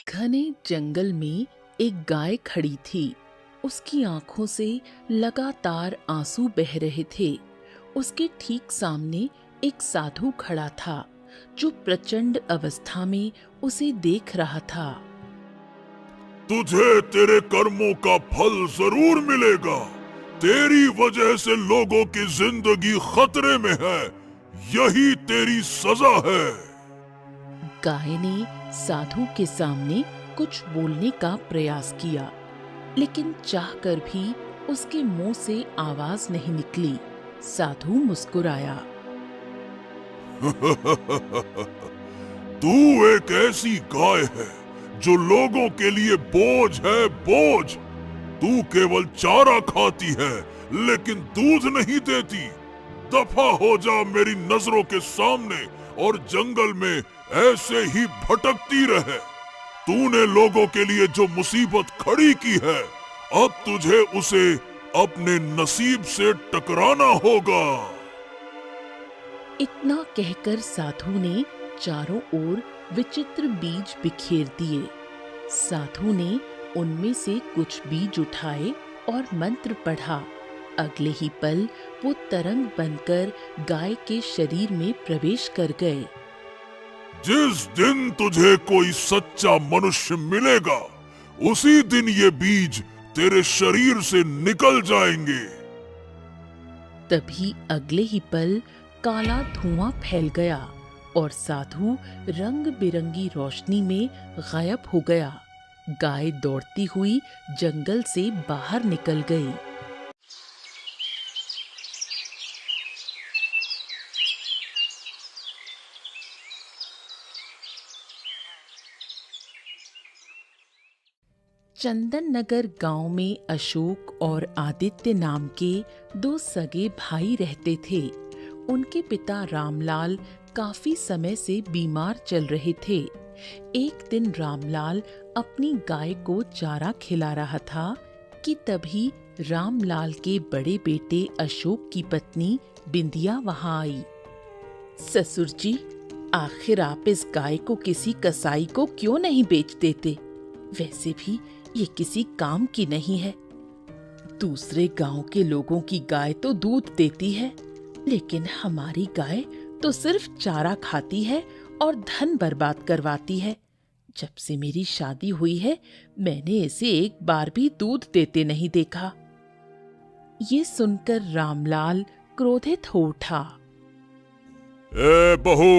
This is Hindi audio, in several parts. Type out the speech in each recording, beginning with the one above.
घने जंगल में एक गाय खड़ी थी। उसकी आंखों से लगातार आंसू बह रहे थे। उसके ठीक सामने एक साधु खड़ा था जो प्रचंड अवस्था में उसे देख रहा था। तुझे तेरे कर्मों का फल जरूर मिलेगा। तेरी वजह से लोगों की जिंदगी खतरे में है। यही तेरी सजा है। गाय ने साधु के सामने कुछ बोलने का प्रयास किया, लेकिन चाहकर भी उसके मुंह से आवाज नहीं निकली। साधु मुस्कुराया। तू एक ऐसी गाय है जो लोगों के लिए बोझ है, बोझ। तू केवल चारा खाती है लेकिन दूध नहीं देती। दफा हो जा मेरी नजरों के सामने और जंगल में ऐसे ही भटकती रहे। तूने लोगों के लिए जो मुसीबत खड़ी की है, अब तुझे उसे अपने नसीब से टकराना होगा। इतना कहकर साधु ने चारों ओर विचित्र बीज बिखेर दिए। साधु ने उनमें से कुछ बीज उठाए और मंत्र पढ़ा। अगले ही पल वो तरंग बनकर गाय के शरीर में प्रवेश कर गए। जिस दिन तुझे कोई सच्चा मनुष्य मिलेगा, उसी दिन ये बीज तेरे शरीर से निकल जाएंगे। तभी अगले ही पल काला धुआं फैल गया और साधु रंग बिरंगी रोशनी में गायब हो गया। गाय दौड़ती हुई जंगल से बाहर निकल गई। चंदन नगर गांव में अशोक और आदित्य नाम के दो सगे भाई रहते थे। उनके पिता रामलाल काफी समय से बीमार चल रहे थे। एक दिन रामलाल अपनी गाय को चारा खिला रहा था कि तभी रामलाल के बड़े बेटे अशोक की पत्नी बिंदिया वहां आई। ससुर जी, आखिर आप इस गाय को किसी कसाई को क्यों नहीं बेच देते? वैसे भी ये किसी काम की नहीं है। दूसरे गांव के लोगों की गाय तो दूध देती है, लेकिन हमारी गाय तो सिर्फ चारा खाती है और धन बर्बाद करवाती है। जब से मेरी शादी हुई है, मैंने इसे एक बार भी दूध देते नहीं देखा। ये सुनकर रामलाल क्रोधित हो उठा। ए बहू,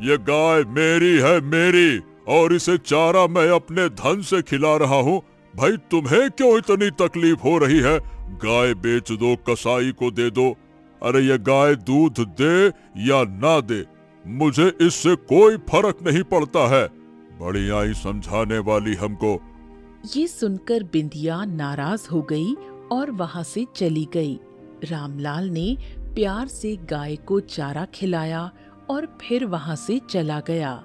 ये गाय मेरी है, मेरी, और इसे चारा मैं अपने धन से खिला रहा हूँ। भाई, तुम्हें क्यों इतनी तकलीफ हो रही है? गाय बेच दो, कसाई को दे दो। अरे ये गाय दूध दे या ना दे, मुझे इससे कोई फर्क नहीं पड़ता है। बढ़िया ही समझाने वाली हमको। ये सुनकर बिंदिया नाराज हो गई और वहां से चली गई। रामलाल ने प्यार से गाय को चारा खिलाया और फिर वहां से चला गया।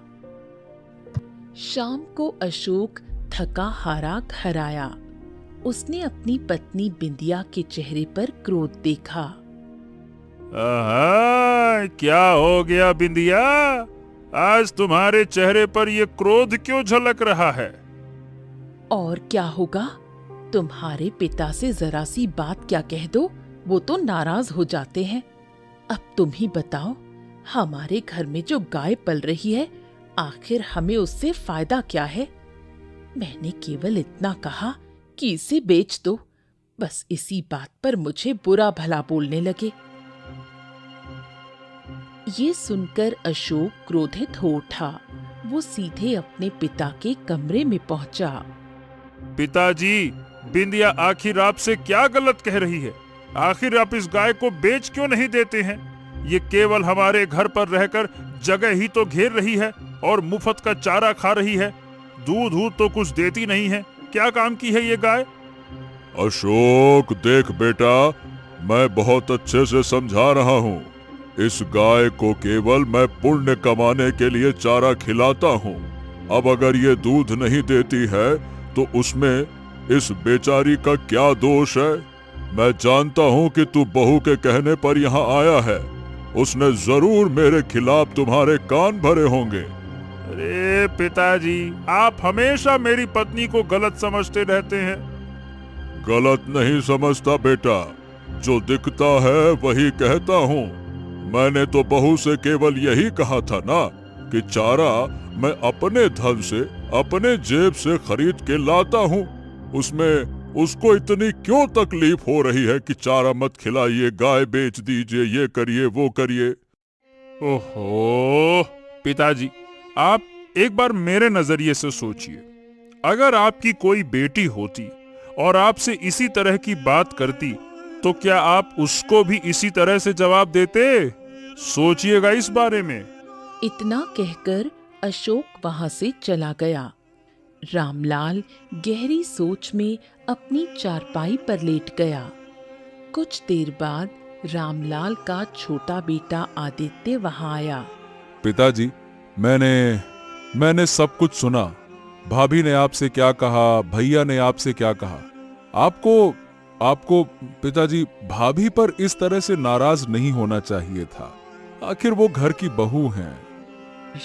शाम को अशोक थका हारा घर आया। उसने अपनी पत्नी बिंदिया के चेहरे पर क्रोध देखा। क्या हो गया बिंदिया? आज तुम्हारे चेहरे पर ये क्रोध क्यों झलक रहा है? और क्या होगा? तुम्हारे पिता से जरा सी बात क्या कह दो, वो तो नाराज हो जाते हैं। अब तुम ही बताओ, हमारे घर में जो गाय पल रही है, आखिर हमें उससे फायदा क्या है? मैंने केवल इतना कहा कि इसे बेच दो, बस इसी बात पर मुझे बुरा भला बोलने लगे। ये सुनकर अशोक क्रोधित हो उठा। वो सीधे अपने पिता के कमरे में पहुंचा। पिताजी, बिंदिया आखिर आपसे क्या गलत कह रही है? आखिर आप इस गाय को बेच क्यों नहीं देते हैं? ये केवल हमारे घर पर रहकर जगह ही तो घेर रही है और मुफ्त का चारा खा रही है। दूध तो कुछ देती नहीं है। क्या काम की है ये गाय? अशोक, देख बेटा, मैं बहुत अच्छे से समझा रहा हूँ। इस गाय को केवल मैं पुण्य कमाने के लिए चारा खिलाता हूँ। अब अगर ये दूध नहीं देती है तो उसमें इस बेचारी का क्या दोष है? मैं जानता हूँ कि तू बहू के कहने पर यहाँ आया है। उसने जरूर मेरे खिलाफ तुम्हारे कान भरे होंगे। अरे पिताजी, आप हमेशा मेरी पत्नी को गलत समझते रहते हैं। गलत नहीं समझता बेटा, जो दिखता है वही कहता हूँ। मैंने तो बहू से केवल यही कहा था ना कि चारा मैं अपने धन से, अपने जेब से खरीद के लाता हूँ। उसमें उसको इतनी क्यों तकलीफ हो रही है कि चारा मत खिलाइए, गाय बेच दीजिए, ये करिए वो करिए। ओहो पिताजी, आप एक बार मेरे नजरिए से सोचिए। अगर आपकी कोई बेटी होती और आपसे इसी तरह की बात करती, तो क्या आप उसको भी इसी तरह से जवाब देते? सोचिएगा इस बारे में। इतना कहकर अशोक वहां से चला गया। रामलाल गहरी सोच में अपनी चारपाई पर लेट गया। कुछ देर बाद रामलाल का छोटा बेटा आदित्य वहां आया। पिताजी, मैंने सब कुछ सुना। भाभी ने आपसे क्या कहा, भैया ने आपसे क्या कहा। आपको पिताजी, भाभी पर इस तरह से नाराज नहीं होना चाहिए था। आखिर वो घर की बहू हैं।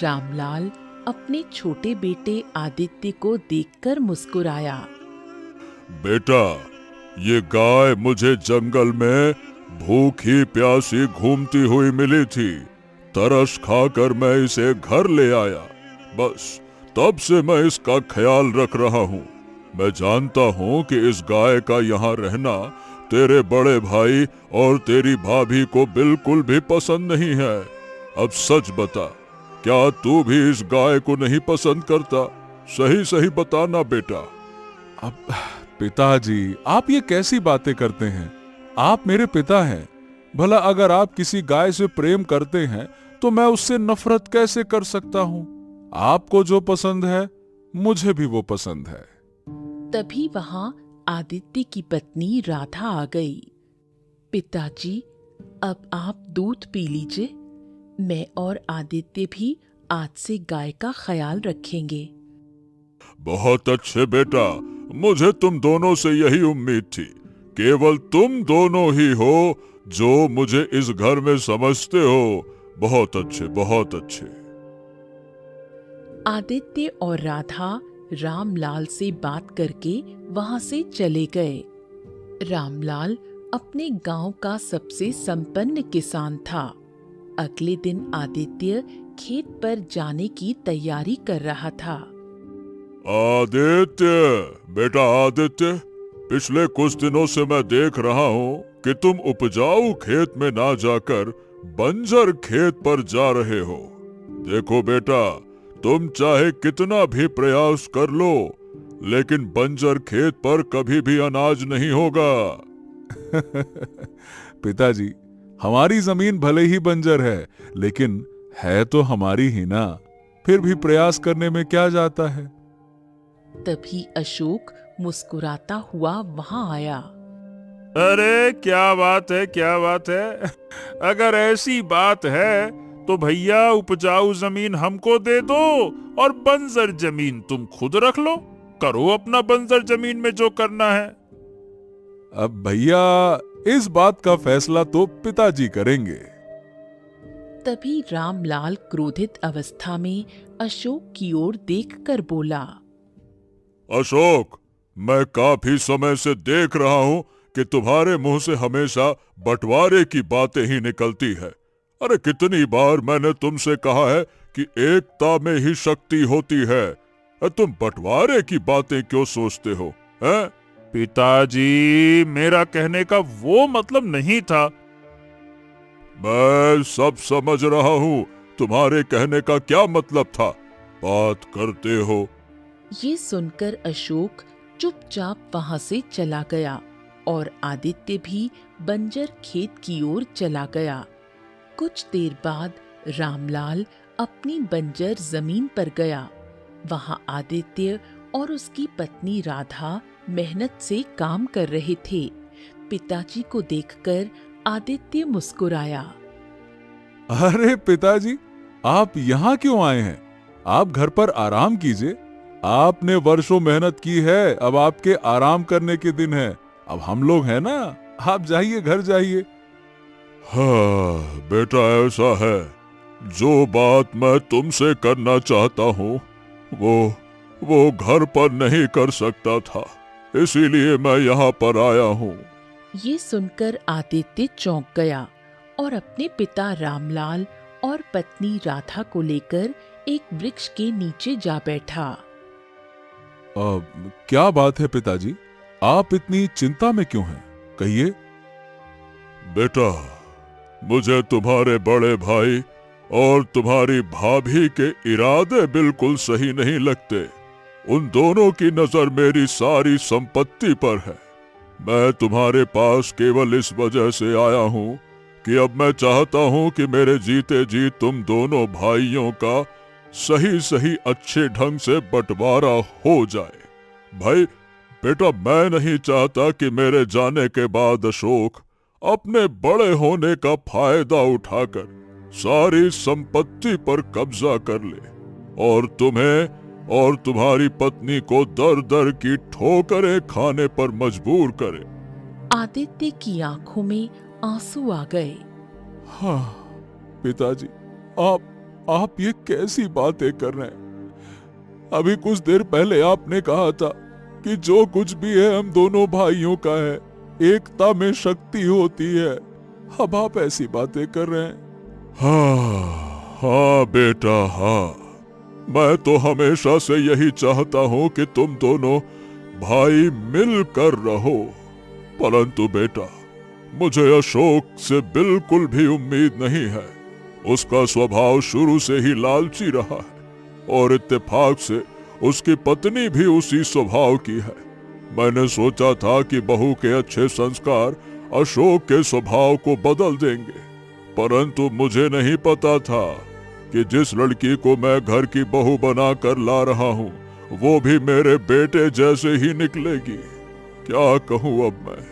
रामलाल अपने छोटे बेटे आदित्य को देखकर मुस्कुराया। बेटा, ये गाय मुझे जंगल में भूखी प्यासी घूमती हुई मिली थी। तरस खाकर मैं इसे घर ले आया। बस तब से मैं इसका ख्याल रख रहा हूँ। मैं जानता हूँ कि इस गाय का यहाँ रहना तेरे बड़े भाई और तेरी भाभी को बिल्कुल भी पसंद नहीं है। अब सच बता, क्या तू भी इस गाय को नहीं पसंद करता? सही सही बताना बेटा। अब पिताजी, आप ये कैसी बातें करते हैं? आप मेरे पिता हैं। भला अगर आप किसी गाय से प्रेम करते हैं तो मैं उससे नफरत कैसे कर सकता हूं? आपको जो पसंद है मुझे भी वो पसंद है। तभी वहां आदित्य की पत्नी राधा आ गई। पिताजी, अब आप दूध पी लीजिए। मैं और आदित्य भी आज से गाय का ख्याल रखेंगे। बहुत अच्छे बेटा, मुझे तुम दोनों से यही उम्मीद थी। केवल तुम दोनों ही हो जो मुझे इस घर में समझते हो। बहुत अच्छे, बहुत अच्छे। आदित्य और राधा रामलाल से बात करके वहां से चले गए। रामलाल अपने गांव का सबसे संपन्न किसान था। अगले दिन आदित्य खेत पर जाने की तैयारी कर रहा था। आदित्य, बेटा आदित्य, पिछले कुछ दिनों से मैं देख रहा हूँ कि तुम उपजाऊ खेत में ना जाकर बंजर खेत पर जा रहे हो। देखो बेटा, तुम चाहे कितना भी प्रयास कर लो, लेकिन बंजर खेत पर कभी भी अनाज नहीं होगा। पिताजी, हमारी जमीन भले ही बंजर है, लेकिन है तो हमारी ही ना। फिर भी प्रयास करने में क्या जाता है। तभी अशोक मुस्कुराता हुआ वहां आया। अरे क्या बात है, क्या बात है। अगर ऐसी बात है तो भैया उपजाऊ जमीन हमको दे दो और बंजर जमीन तुम खुद रख लो। करो अपना बंजर जमीन में जो करना है। अब भैया, इस बात का फैसला तो पिताजी करेंगे। तभी रामलाल क्रोधित अवस्था में अशोक की ओर देखकर बोला। अशोक, मैं काफी समय से देख रहा हूँ कि तुम्हारे मुंह से हमेशा बंटवारे की बातें ही निकलती है। अरे कितनी बार मैंने तुमसे कहा है कि एकता में ही शक्ति होती है। तुम बंटवारे की बातें क्यों सोचते हो, हैं? पिताजी, मेरा कहने का वो मतलब नहीं था। मैं सब समझ रहा हूँ तुम्हारे कहने का क्या मतलब था। बात करते हो। ये सुनकर अशोक चुपचाप वहां से चला गया और आदित्य भी बंजर खेत की ओर चला गया। कुछ देर बाद रामलाल अपनी बंजर जमीन पर गया। वहां आदित्य और उसकी पत्नी राधा मेहनत से काम कर रहे थे। पिताजी को देखकर आदित्य मुस्कुराया। अरे पिताजी, आप यहाँ क्यों आए हैं? आप घर पर आराम कीजिए। आपने वर्षों मेहनत की है, अब आपके आराम करने के दिन है। अब हम लोग हैं ना, आप जाइए, घर जाइए। हाँ बेटा, ऐसा है। जो बात मैं तुमसे करना चाहता हूँ वो घर पर नहीं कर सकता था, इसीलिए मैं यहाँ पर आया हूँ। ये सुनकर आदित्य चौंक गया और अपने पिता रामलाल और पत्नी राधा को लेकर एक वृक्ष के नीचे जा बैठा। क्या बात है पिताजी, आप इतनी चिंता में क्यों हैं? कहिए। बेटा, मुझे तुम्हारे बड़े भाई और तुम्हारी भाभी के इरादे बिल्कुल सही नहीं लगते। उन दोनों की नजर मेरी सारी संपत्ति पर है। मैं तुम्हारे पास केवल इस वजह से आया हूँ कि अब मैं चाहता हूँ कि मेरे जीते जी तुम दोनों भाइयों का सही अच्छे ढंग से बंटवारा हो जाए। भाई बेटा, मैं नहीं चाहता कि मेरे जाने के बाद अशोक अपने बड़े होने का फायदा उठाकर सारी संपत्ति पर कब्जा कर ले और तुम्हें और तुम्हारी पत्नी को दर दर की ठोकरें खाने पर मजबूर करे। आदित्य की आंखों में आंसू आ गए। हाँ पिताजी, आप ये कैसी बातें कर रहे हैं? अभी कुछ देर पहले आपने कहा था कि जो कुछ भी है हम दोनों भाइयों का है, एकता में शक्ति होती है। अब आप ऐसी बातें कर रहे हैं। हाँ बेटा, हाँ, मैं तो हमेशा से यही चाहता हूँ कि तुम दोनों भाई मिलकर रहो। परंतु बेटा, मुझे अशोक से बिल्कुल भी उम्मीद नहीं है। उसका स्वभाव शुरू से ही लालची रहा है और इत्तेफाक से उसकी पत्नी भी उसी स्वभाव की है। मैंने सोचा था कि बहू के अच्छे संस्कार अशोक के स्वभाव को बदल देंगे, परंतु मुझे नहीं पता था कि जिस लड़की को मैं घर की बहू बनाकर ला रहा हूँ वो भी मेरे बेटे जैसे ही निकलेगी। क्या कहूँ अब मैं।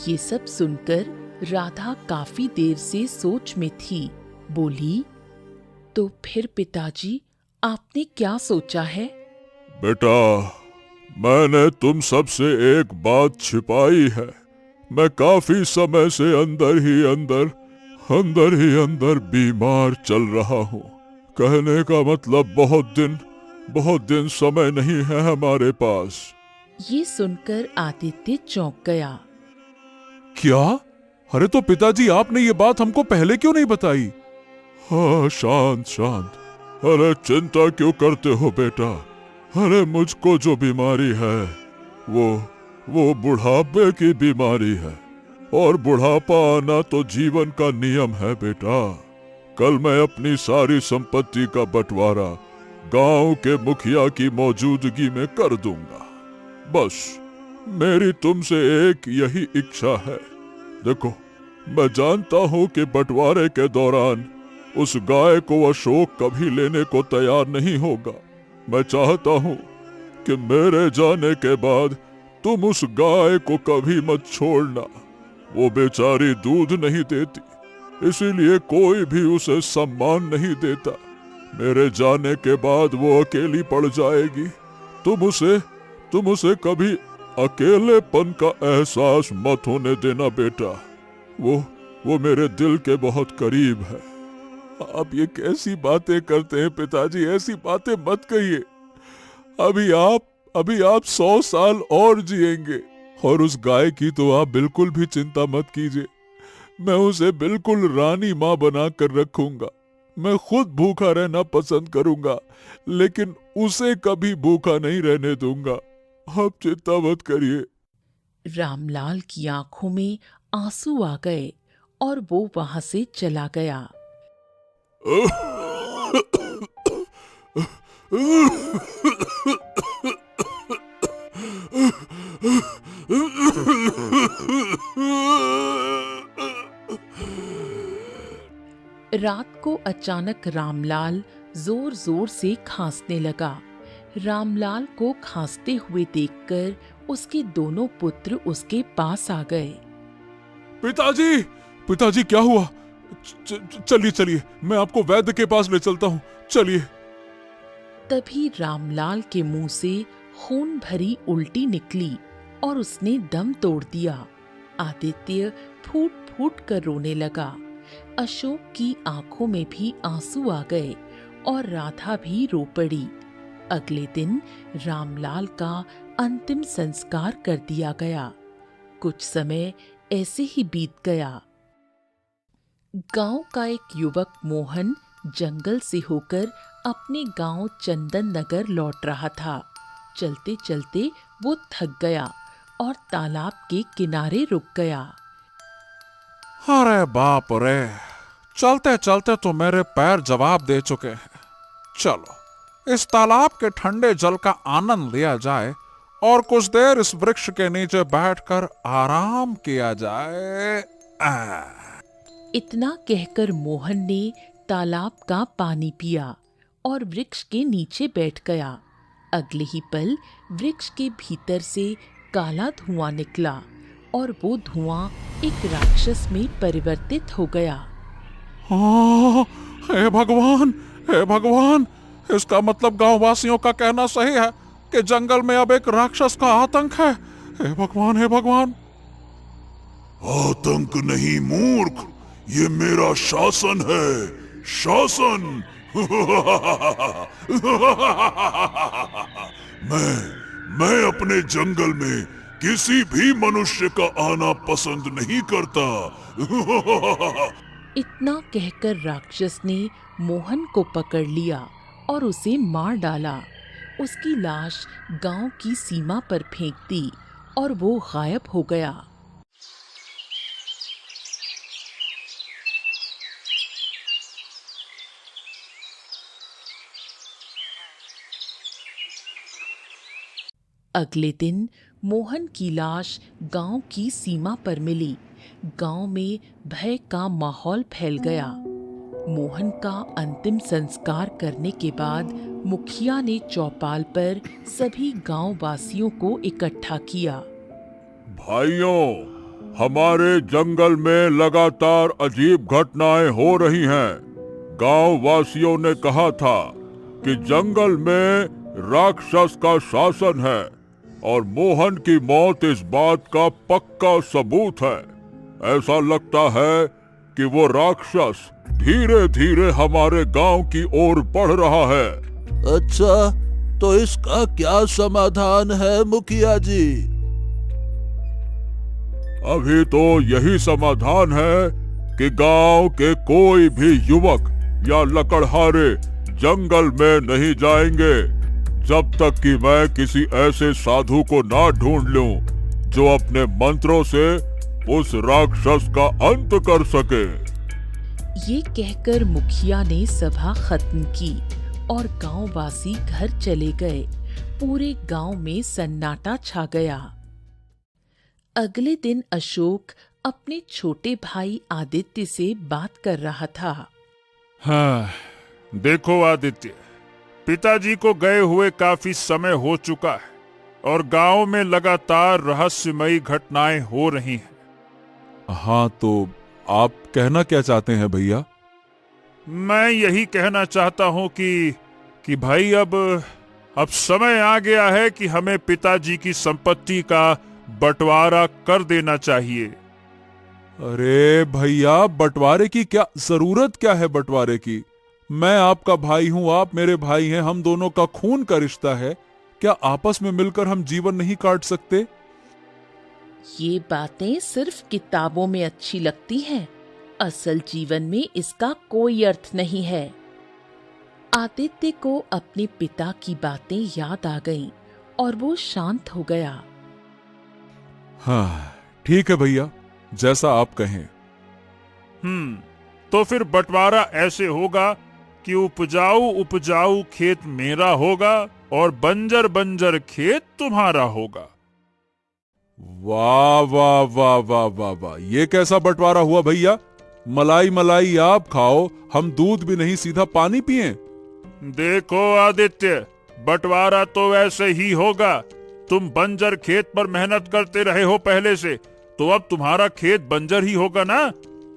ये सब सुनकर राधा काफी देर से सोच में थी। बोली, तो फिर पिताजी, आपने क्या सोचा है? बेटा, मैंने तुम सबसे एक बात छिपाई है। मैं काफी समय से अंदर ही अंदर बीमार चल रहा हूँ। कहने का मतलब बहुत दिन समय नहीं है हमारे पास। ये सुनकर आदित्य चौंक गया। क्या? अरे तो पिताजी, आपने ये बात हमको पहले क्यों नहीं बताई? हाँ, शांत। अरे चिंता क्यों करते हो बेटा? अरे मुझको जो बीमारी है वो बुढ़ापे की बीमारी है और बुढ़ापा आना तो जीवन का नियम है बेटा। कल मैं अपनी सारी संपत्ति का बंटवारा गांव के मुखिया की मौजूदगी में कर दूंगा। बस मेरी तुमसे एक यही इच्छा है। देखो, मैं जानता हूं कि बंटवारे के दौरान उस गाय को अशोक कभी लेने को तैयार नहीं होगा। मैं चाहता हूं कि मेरे जाने के बाद तुम उस गाय को कभी मत छोड़ना। वो बेचारी दूध नहीं देती, इसीलिए कोई भी उसे सम्मान नहीं देता। मेरे जाने के बाद वो अकेली पड़ जाएगी। तुम उसे कभी अकेलेपन का एहसास मत होने देना बेटा। वो मेरे दिल के बहुत करीब है। आप ये कैसी बातें करते हैं पिताजी? ऐसी बातें मत कहिए। अभी आप 100 साल और जिएंगे और उस गाय की तो आप बिल्कुल भी चिंता मत कीजिए। मैं उसे बिल्कुल रानी माँ बना कर रखूंगा। मैं खुद भूखा रहना पसंद करूंगा, लेकिन उसे कभी भूखा नहीं रहने दूंगा। आप चिंता मत करिए। रामलाल की आंखों में आंसू आ गए और वो वहां से चला गया। रात को अचानक रामलाल जोर जोर से खांसने लगा। रामलाल को खांसते हुए देखकर उसके दोनों पुत्र उसके पास आ गए। पिताजी क्या हुआ? चलिए, मैं आपको वैद्य के पास ले चलता हूँ। चलिए। तभी रामलाल के मुंह से खून भरी उल्टी निकली और उसने दम तोड़ दिया। आदित्य फूट फूट कर रोने लगा। अशोक की आंखों में भी आंसू आ गए और राधा भी रो पड़ी। अगले दिन रामलाल का अंतिम संस्कार कर दिया गया। कुछ समय ऐसे ही बीत गया। गांव का एक युवक मोहन जंगल से होकर अपने गांव चंदन नगर लौट रहा था। चलते चलते वो थक गया और तालाब के किनारे रुक गया। अरे बाप रे, चलते चलते तो मेरे पैर जवाब दे चुके हैं। चलो इस तालाब के ठंडे जल का आनंद लिया जाए और कुछ देर इस वृक्ष के नीचे बैठकर आराम किया जाए। इतना कहकर मोहन ने तालाब का पानी पिया और वृक्ष के नीचे बैठ गया। अगले ही पल वृक्ष के भीतर से काला धुआं निकला और वो धुआं एक राक्षस में परिवर्तित हो गया। हे भगवान, हे भगवान, इसका मतलब गांव वासियों का कहना सही है कि जंगल में अब एक राक्षस का आतंक है। हे भगवान, हे भगवान। आतंक नहीं मूर्ख, ये मेरा शासन है, शासन। मैं अपने जंगल में किसी भी मनुष्य का आना पसंद नहीं करता। इतना कहकर राक्षस ने मोहन को पकड़ लिया और उसे मार डाला। उसकी लाश गांव की सीमा पर फेंक दी और वो गायब हो गया। अगले दिन मोहन की लाश गांव की सीमा पर मिली। गांव में भय का माहौल फैल गया। मोहन का अंतिम संस्कार करने के बाद मुखिया ने चौपाल पर सभी गांव वासियों को इकट्ठा किया। भाइयों, हमारे जंगल में लगातार अजीब घटनाएं हो रही हैं। गांव वासियों ने कहा था कि जंगल में राक्षस का शासन है और मोहन की मौत इस बात का पक्का सबूत है। ऐसा लगता है कि वो राक्षस धीरे धीरे हमारे गांव की ओर बढ़ रहा है। अच्छा, तो इसका क्या समाधान है मुखिया जी? अभी तो यही समाधान है कि गांव के कोई भी युवक या लकड़हारे जंगल में नहीं जाएंगे जब तक कि मैं किसी ऐसे साधु को ना ढूंढ लूं जो अपने मंत्रों से उस राक्षस का अंत कर सके। ये कहकर मुखिया ने सभा खत्म की और गांववासी घर चले गए। पूरे गांव में सन्नाटा छा गया। अगले दिन अशोक अपने छोटे भाई आदित्य से बात कर रहा था। हाँ, देखो आदित्य, पिताजी को गए हुए काफी समय हो चुका है और गांव में लगातार रहस्यमयी घटनाएं हो रही हैं। हाँ, तो आप कहना क्या चाहते हैं भैया? मैं यही कहना चाहता हूं कि भाई अब समय आ गया है कि हमें पिताजी की संपत्ति का बंटवारा कर देना चाहिए। अरे भैया, बंटवारे की क्या जरूरत, क्या है बंटवारे की? मैं आपका भाई हूं, आप मेरे भाई हैं, हम दोनों का खून का रिश्ता है। क्या आपस में मिलकर हम जीवन नहीं काट सकते? ये बातें सिर्फ किताबों में अच्छी लगती हैं। असल जीवन में इसका कोई अर्थ नहीं है। आदित्य को अपने पिता की बातें याद आ गईं और वो शांत हो गया। हाँ, ठीक है भैया, जैसा आप कहें। तो फिर बंटवारा ऐसे होगा कि उपजाऊ उपजाऊ खेत मेरा होगा और बंजर बंजर खेत तुम्हारा होगा। वाह वाह वाह वाह वाह वाह, ये कैसा बंटवारा हुआ भैया? मलाई मलाई आप खाओ, हम दूध भी नहीं, सीधा पानी पिए। देखो आदित्य, बंटवारा तो वैसे ही होगा। तुम बंजर खेत पर मेहनत करते रहे हो पहले से, तो अब तुम्हारा खेत बंजर ही होगा ना।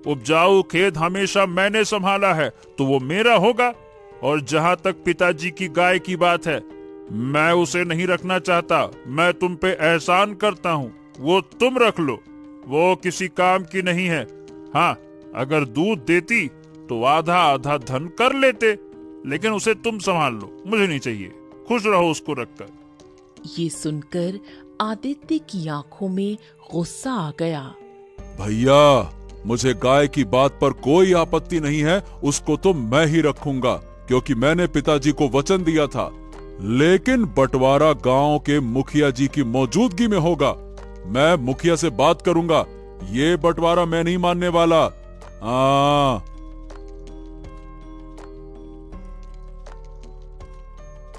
उपजाऊ खेत हमेशा मैंने संभाला है, तो वो मेरा होगा। और जहां तक पिताजी की गाय की बात है, मैं उसे नहीं रखना चाहता। मैं तुम पे एहसान करता हूँ, वो तुम रख लो, वो किसी काम की नहीं है। हाँ, अगर दूध देती तो आधा आधा धन कर लेते, लेकिन उसे तुम संभाल लो, मुझे नहीं चाहिए। खुश रहो उसको रखकर। ये सुनकर आदित्य की आंखों में गुस्सा आ गया। भैया, मुझे गाय की बात पर कोई आपत्ति नहीं है, उसको तो मैं ही रखूंगा, क्योंकि मैंने पिताजी को वचन दिया था। लेकिन बंटवारा गांव के मुखिया जी की मौजूदगी में होगा। मैं मुखिया से बात करूंगा, ये बंटवारा मैं नहीं मानने वाला।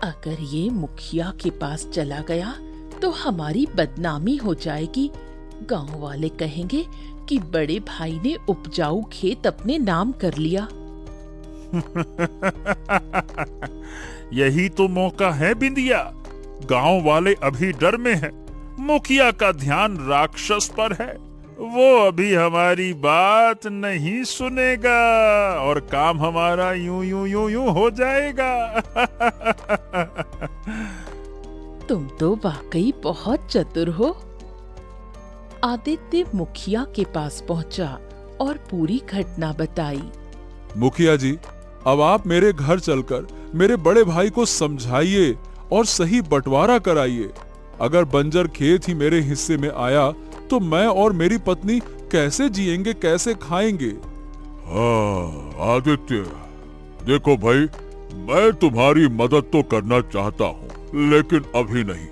अगर ये मुखिया के पास चला गया तो हमारी बदनामी हो जाएगी। गांव वाले कहेंगे कि बड़े भाई ने उपजाऊ खेत अपने नाम कर लिया। यही तो मौका है बिंदिया। गांव वाले अभी डर में हैं। मुखिया का ध्यान राक्षस पर है। वो अभी हमारी बात नहीं सुनेगा और काम हमारा यूं यूं यूं यूं हो जाएगा। तुम तो वाकई बहुत चतुर हो। आदित्य मुखिया के पास पहुंचा और पूरी घटना बताई। मुखिया जी, अब आप मेरे घर चलकर मेरे बड़े भाई को समझाइए और सही बंटवारा कराइए। अगर बंजर खेत ही मेरे हिस्से में आया तो मैं और मेरी पत्नी कैसे जिएंगे, कैसे खाएंगे? हाँ आदित्य, देखो भाई, मैं तुम्हारी मदद तो करना चाहता हूँ, लेकिन अभी नहीं।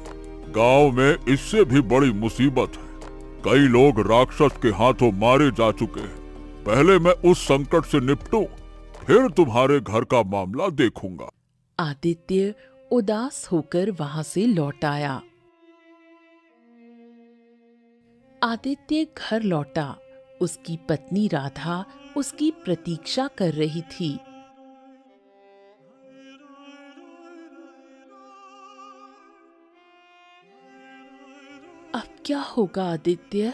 गांव में इससे भी बड़ी मुसीबत है। कई लोग राक्षस के हाथों मारे जा चुके हैं। पहले मैं उस संकट से निपटूं, फिर तुम्हारे घर का मामला देखूंगा। आदित्य उदास होकर वहां से लौट आया। आदित्य घर लौटा। उसकी पत्नी राधा उसकी प्रतीक्षा कर रही थी। अब क्या होगा आदित्य?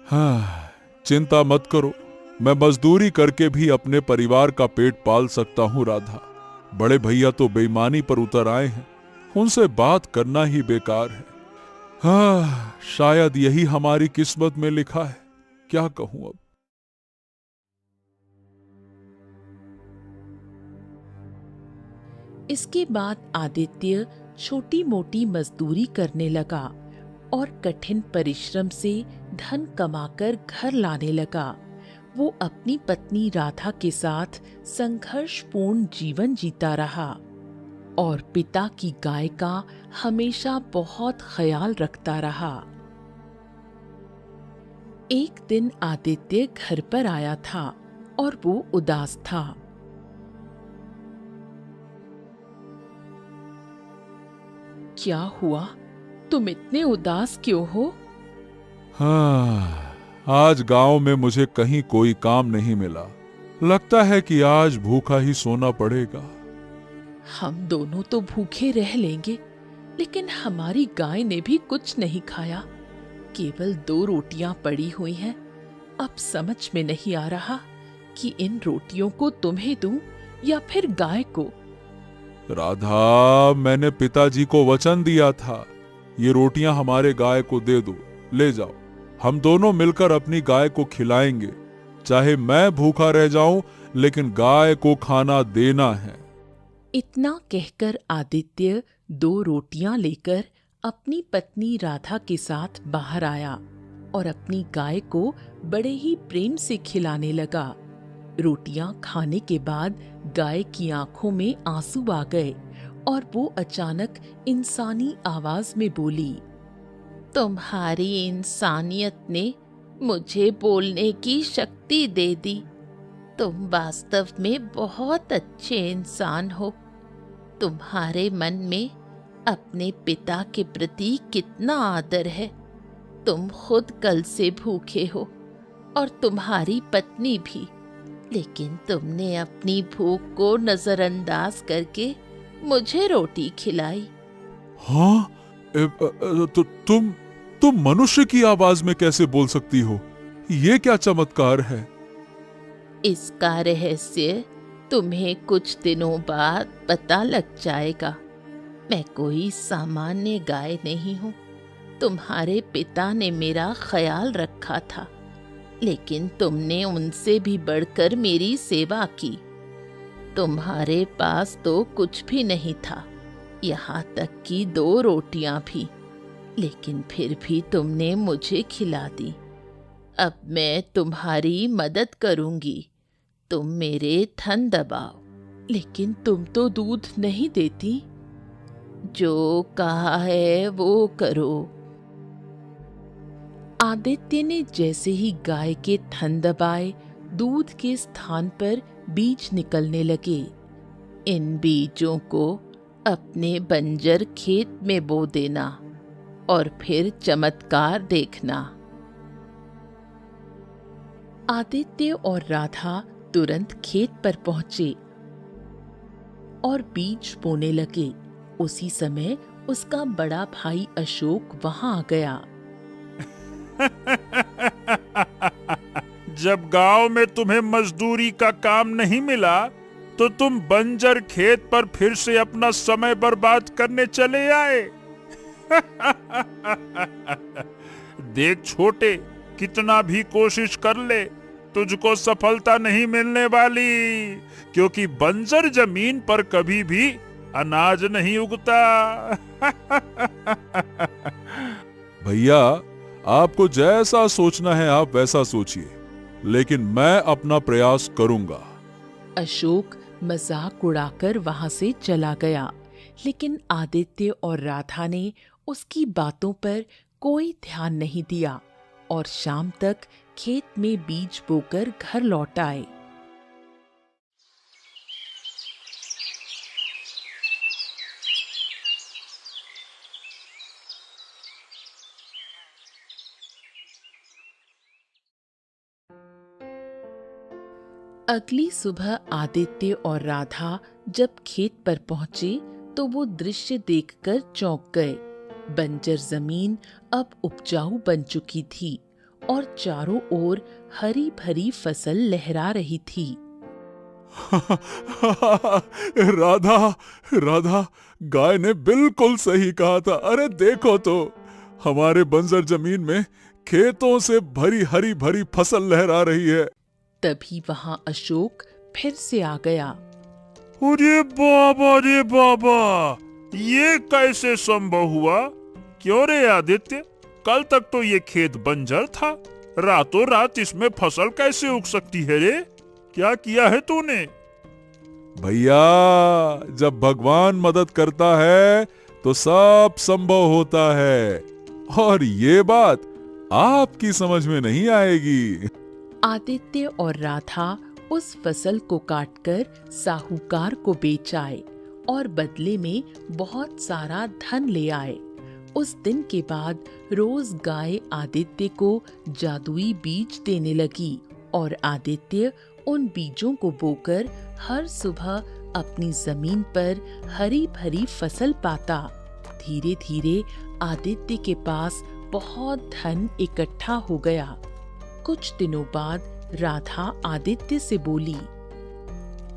हाँ, चिंता मत करो, मैं मजदूरी करके भी अपने परिवार का पेट पाल सकता हूँ राधा। बड़े भैया तो बेईमानी पर उतर आए हैं, उनसे बात करना ही बेकार है। हाँ, शायद यही हमारी किस्मत में लिखा है, क्या कहूं अब। इसके बाद आदित्य छोटी मोटी मजदूरी करने लगा और कठिन परिश्रम से धन कमाकर घर लाने लगा। वो अपनी पत्नी राधा के साथ संघर्षपूर्ण जीवन जीता रहा और पिता की गाय का हमेशा बहुत ख्याल रखता रहा। एक दिन आदित्य घर पर आया था और वो उदास था। क्या हुआ? तुम इतने उदास क्यों हो? हाँ, आज गांव में मुझे कहीं कोई काम नहीं मिला। लगता है कि आज भूखा ही सोना पड़ेगा। हम दोनों तो भूखे रह लेंगे, लेकिन हमारी गाय ने भी कुछ नहीं खाया। केवल 2 रोटियां पड़ी हुई हैं। अब समझ में नहीं आ रहा कि इन रोटियों को तुम्हें दूं या फिर गाय को। राधा, मैंने पिताजी को वचन दिया था, ये रोटियां हमारे गाय को दे दो, ले जाओ। हम दोनों मिलकर अपनी गाय को खिलाएंगे। चाहे मैं भूखा रह जाऊं, लेकिन गाय को खाना देना है। इतना कहकर आदित्य 2 रोटियां लेकर अपनी पत्नी राधा के साथ बाहर आया और अपनी गाय को बड़े ही प्रेम से खिलाने लगा। रोटियां खाने के बाद गाय की आंखों में आंसू आ गए और वो अचानक इंसानी आवाज में बोली, तुम्हारी इंसानियत ने मुझे बोलने की शक्ति दे दी। तुम वास्तव में बहुत अच्छे इंसान हो। तुम्हारे मन में अपने पिता के प्रति कितना आदर है। तुम खुद कल से भूखे हो और तुम्हारी पत्नी भी, लेकिन तुमने अपनी भूख को नजरअंदाज करके मुझे रोटी खिलाई। हाँ, तुम मनुष्य की आवाज में कैसे बोल सकती हो? ये क्या चमत्कार है? इसका रहस्य तुम्हें कुछ दिनों बाद पता लग जाएगा। मैं कोई सामान्य गाय नहीं हूँ। तुम्हारे पिता ने मेरा ख्याल रखा था। लेकिन तुमने उनसे भी बढ़कर मेरी सेवा की। तुम्हारे पास तो कुछ भी नहीं था, यहाँ तक कि 2 रोटियां भी, लेकिन फिर भी तुमने मुझे खिला दी। अब मैं तुम्हारी मदद करूंगी, तुम मेरे थन दबाओ। लेकिन तुम तो दूध नहीं देती। जो कहा है वो करो। आदित्य ने जैसे ही गाय के थन दबाए, दूध के स्थान पर बीज निकलने लगे। इन बीजों को अपने बंजर खेत में बो देना और फिर चमत्कार देखना। आदित्य और राधा तुरंत खेत पर पहुंचे और बीज बोने लगे। उसी समय उसका बड़ा भाई अशोक वहां आ गया। जब गांव में तुम्हें मजदूरी का काम नहीं मिला तो तुम बंजर खेत पर फिर से अपना समय बर्बाद करने चले आए। देख छोटे, कितना भी कोशिश कर ले तुझको सफलता नहीं मिलने वाली, क्योंकि बंजर जमीन पर कभी भी अनाज नहीं उगता। भैया, आपको जैसा सोचना है आप वैसा सोचिए, लेकिन मैं अपना प्रयास करूंगा। अशोक मजाक उड़ाकर वहां से चला गया, लेकिन आदित्य और राधा ने उसकी बातों पर कोई ध्यान नहीं दिया और शाम तक खेत में बीज बोकर घर लौट आए। अगली सुबह आदित्य और राधा जब खेत पर पहुंचे तो वो दृश्य देखकर चौंक गए। बंजर जमीन अब उपजाऊ बन चुकी थी और चारों ओर हरी भरी फसल लहरा रही थी। राधा, राधा, गाय ने बिल्कुल सही कहा था। अरे देखो तो, हमारे बंजर जमीन में खेतों से भरी हरी भरी फसल लहरा रही है। तभी वहां अशोक फिर से आ गया। अरे बाबा, ये कैसे संभव हुआ? क्यों रे आदित्य, कल तक तो ये खेत बंजर था, रातों रात इसमें फसल कैसे उग सकती है रे? क्या किया है तूने? भैया, जब भगवान मदद करता है तो सब संभव होता है, और ये बात आपकी समझ में नहीं आएगी। आदित्य और राधा उस फसल को काटकर साहूकार को बेच आए और बदले में बहुत सारा धन ले आए। उस दिन के बाद रोज गाय आदित्य को जादुई बीज देने लगी और आदित्य उन बीजों को बोकर हर सुबह अपनी जमीन पर हरी भरी फसल पाता। धीरे धीरे आदित्य के पास बहुत धन इकट्ठा हो गया। कुछ दिनों बाद राधा आदित्य से बोली,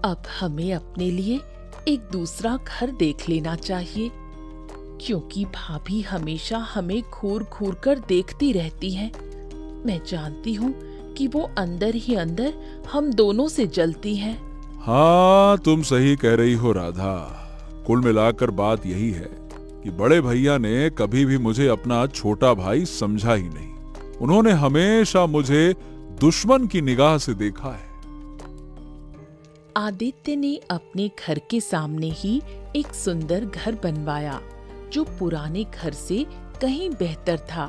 अब हमें अपने लिए एक दूसरा घर देख लेना चाहिए, क्योंकि भाभी हमेशा हमें घूर घूर कर देखती रहती है। मैं जानती हूँ कि वो अंदर ही अंदर हम दोनों से जलती हैं। हाँ, तुम सही कह रही हो राधा। कुल मिलाकर बात यही है कि बड़े भैया ने कभी भी मुझे अपना छोटा भाई समझा ही नहीं। उन्होंने हमेशा मुझे दुश्मन की निगाह से देखा है। आदित्य ने अपने घर के सामने ही एक सुंदर घर बनवाया, जो पुराने घर से कहीं बेहतर था।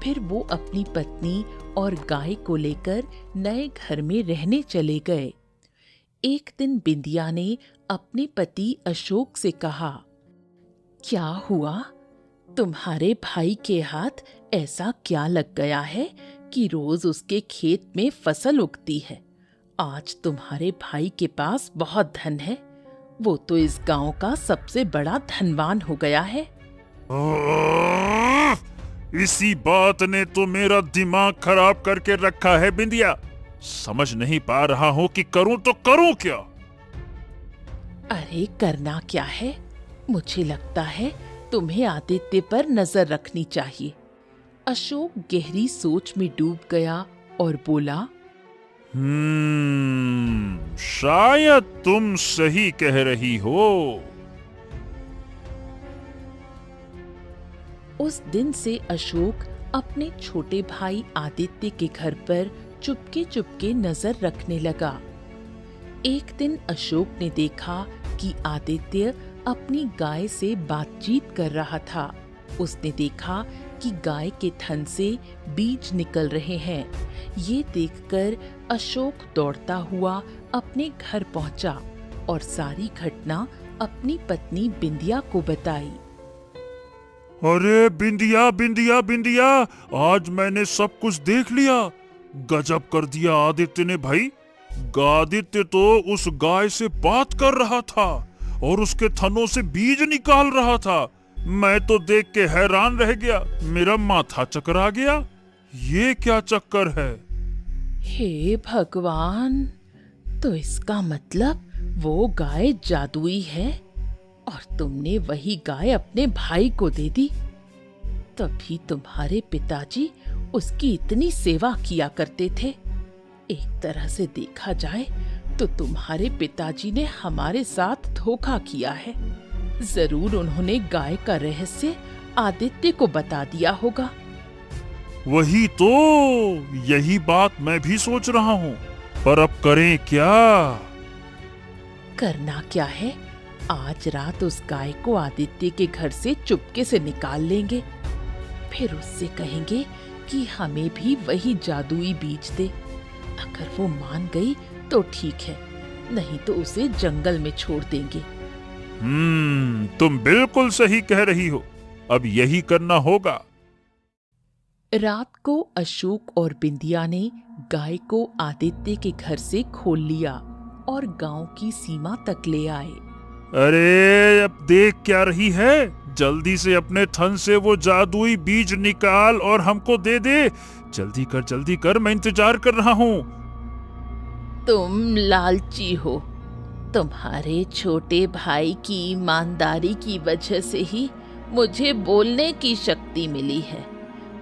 फिर वो अपनी पत्नी और गाय को लेकर नए घर में रहने चले गए। एक दिन बिंदिया ने अपने पति अशोक से कहा, क्या हुआ? तुम्हारे भाई के हाथ ऐसा क्या लग गया है कि रोज उसके खेत में फसल उगती है? आज तुम्हारे भाई के पास बहुत धन है, वो तो इस गांव का सबसे बड़ा धनवान हो गया है। इसी बात ने तो मेरा दिमाग खराब करके रखा है बिंदिया। समझ नहीं पा रहा हूँ कि करूँ तो करूँ क्या। अरे करना क्या है? मुझे लगता है तुम्हें आदित्य पर नजर रखनी चाहिए। अशोक गहरी सोच में डूब गया और बोला, शायद तुम सही कह रही हो। उस दिन से अशोक अपने छोटे भाई आदित्य के घर पर चुपके चुपके नजर रखने लगा। एक दिन अशोक ने देखा कि आदित्य अपनी गाय से बातचीत कर रहा था। उसने देखा कि गाय के थन से बीज निकल रहे हैं। ये देखकर अशोक दौड़ता हुआ अपने घर पहुंचा और सारी घटना अपनी पत्नी बिंदिया को बताई। अरे बिंदिया बिंदिया बिंदिया, आज मैंने सब कुछ देख लिया। गजब कर दिया आदित्य ने भाई। आदित्य तो उस गाय से बात कर रहा था और उसके थनों से बीज निकाल रहा था। मैं तो देख के हैरान रह गया, मेरा माथा चकरा गया। ये क्या चक्कर है? हे भगवान, तो इसका मतलब वो गाय जादुई है और तुमने वही गाय अपने भाई को दे दी। तभी तुम्हारे पिताजी उसकी इतनी सेवा किया करते थे। एक तरह से देखा जाए तो तुम्हारे पिताजी ने हमारे साथ धोखा किया है। जरूर उन्होंने गाय का रहस्य आदित्य को बता दिया होगा। वही तो, यही बात मैं भी सोच रहा हूँ, पर अब करें क्या? करना क्या है, आज रात उस गाय को आदित्य के घर से चुपके से निकाल लेंगे। फिर उससे कहेंगे कि हमें भी वही जादुई बीज दे। अगर वो मान गई तो ठीक है, नहीं तो उसे जंगल में छोड़ देंगे। तुम बिल्कुल सही कह रही हो। अब यही करना होगा। रात को अशोक और बिंदिया ने गाय को आदित्य के घर से खोल लिया और गांव की सीमा तक ले आए। अरे अब देख क्या रही है? जल्दी से अपने थन से वो जादुई बीज निकाल और हमको दे दे। जल्दी कर, मैं इंतजार कर रहा हूँ। तुम लालची हो। तुम्हारे छोटे भाई की ईमानदारी की वजह से ही मुझे बोलने की शक्ति मिली है।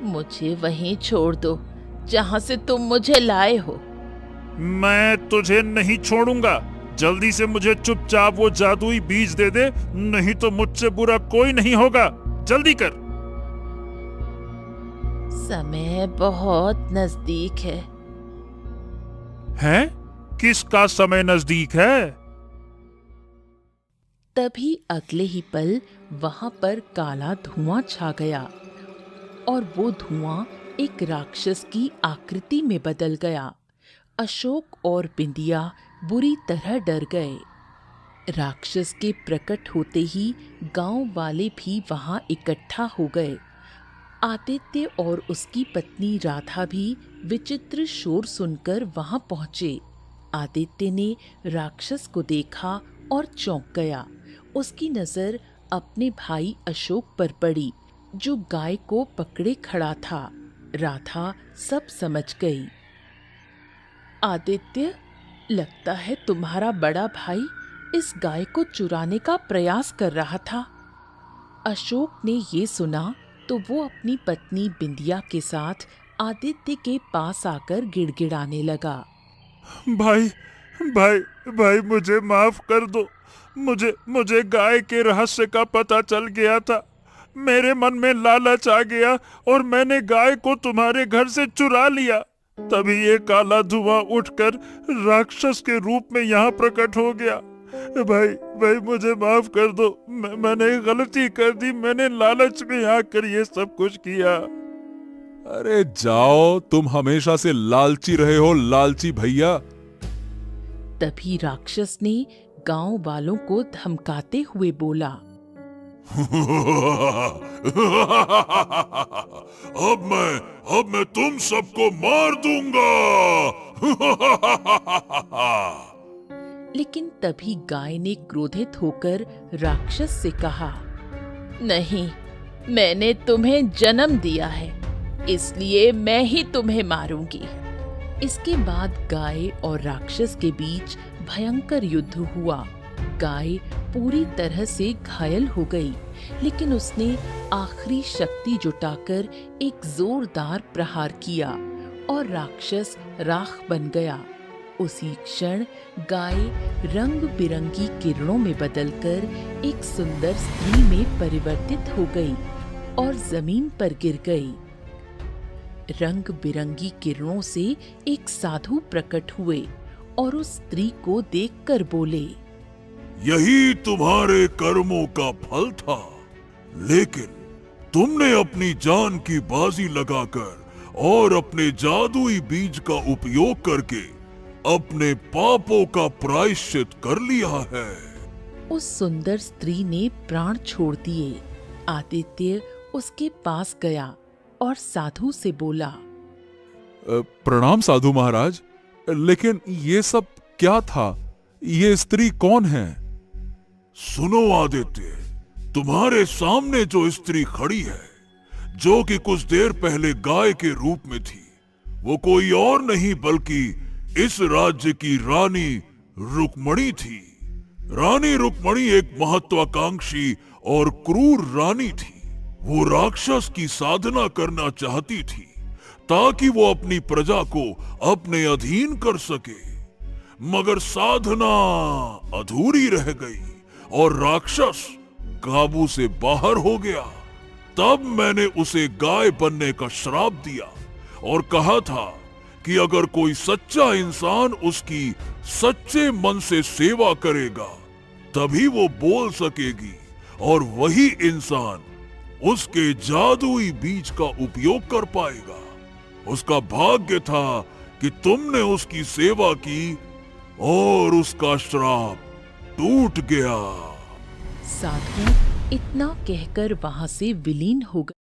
मुझे वहीं छोड़ दो जहाँ से तुम मुझे लाए हो। मैं तुझे नहीं छोड़ूंगा। जल्दी से मुझे चुपचाप वो जादुई बीज दे दे, नहीं तो मुझसे बुरा कोई नहीं होगा। जल्दी कर। समय बहुत नजदीक है। हैं? किसका समय नजदीक है? तभी अगले ही पल वहां पर काला धुआं छा गया और वो धुआं एक राक्षस की आकृति में बदल गया। अशोक और बिंदिया बुरी तरह डर गए। राक्षस के प्रकट होते ही गांव वाले भी वहां इकट्ठा हो गए। आदित्य और उसकी पत्नी राधा भी विचित्र शोर सुनकर वहां पहुंचे। आदित्य ने राक्षस को देखा और चौंक गया। उसकी नजर अपने भाई अशोक पर पड़ी, जो गाय को पकड़े खड़ा था। राधा सब समझ गई। आदित्य, लगता है तुम्हारा बड़ा भाई इस गाय को चुराने का प्रयास कर रहा था। अशोक ने ये सुना तो वो अपनी पत्नी बिंदिया के साथ आदित्य के पास आकर गिड़गिड़ाने लगा। भाई भाई भाई, मुझे माफ कर दो। मुझे गाय के रहस्य का पता चल गया था। मेरे मन में लालच आ गया और मैंने गाय को तुम्हारे घर से चुरा लिया। तभी ये काला धुआं उठकर राक्षस के रूप में यहाँ प्रकट हो गया। भाई मुझे माफ कर दो। मैंने गलती कर दी। मैंने लालच में आकर ये सब कुछ किया। अरे जाओ, तुम हमेशा से लालची रहे हो, लालची भैया। तभी राक्षस ने गांव वालों को धमकाते हुए बोला, अब मैं तुम सबको मार दूंगा। लेकिन तभी गाय ने क्रोधित होकर राक्षस से कहा, नहीं, मैंने तुम्हें जन्म दिया है, इसलिए मैं ही तुम्हें मारूंगी। इसके बाद गाय और राक्षस के बीच भयंकर युद्ध हुआ। गाय पूरी तरह से घायल हो गई, लेकिन उसने आखिरी शक्ति जुटाकर एक जोरदार प्रहार किया और राक्षस राख बन गया। उसी क्षण गाय रंग बिरंगी किरणों में बदलकर एक सुंदर स्त्री में परिवर्तित हो गई और जमीन पर गिर गई। रंग बिरंगी किरणों से एक साधु प्रकट हुए और उस स्त्री को देखकर बोले, यही तुम्हारे कर्मों का फल था, लेकिन तुमने अपनी जान की बाजी लगाकर और अपने जादुई बीज का उपयोग करके अपने पापों का प्रायश्चित कर लिया है। उस सुंदर स्त्री ने प्राण छोड़ दिए। आदित्य उसके पास गया और साधु से बोला, प्रणाम साधु महाराज, लेकिन ये सब क्या था? ये स्त्री कौन है? सुनो आदित्य, तुम्हारे सामने जो स्त्री खड़ी है, जो कि कुछ देर पहले गाय के रूप में थी, वो कोई और नहीं बल्कि इस राज्य की रानी रुक्मणी थी। रानी रुक्मणी एक महत्वाकांक्षी और क्रूर रानी थी। वो राक्षस की साधना करना चाहती थी ताकि वो अपनी प्रजा को अपने अधीन कर सके, मगर साधना अधूरी रह गई और राक्षस काबू से बाहर हो गया। तब मैंने उसे गाय बनने का श्राप दिया और कहा था कि अगर कोई सच्चा इंसान उसकी सच्चे मन से सेवा करेगा तभी वो बोल सकेगी और वही इंसान उसके जादुई बीज का उपयोग कर पाएगा। उसका भाग्य था कि तुमने उसकी सेवा की और उसका श्राप टूट गया। साधु इतना कहकर वहां से विलीन हो गया।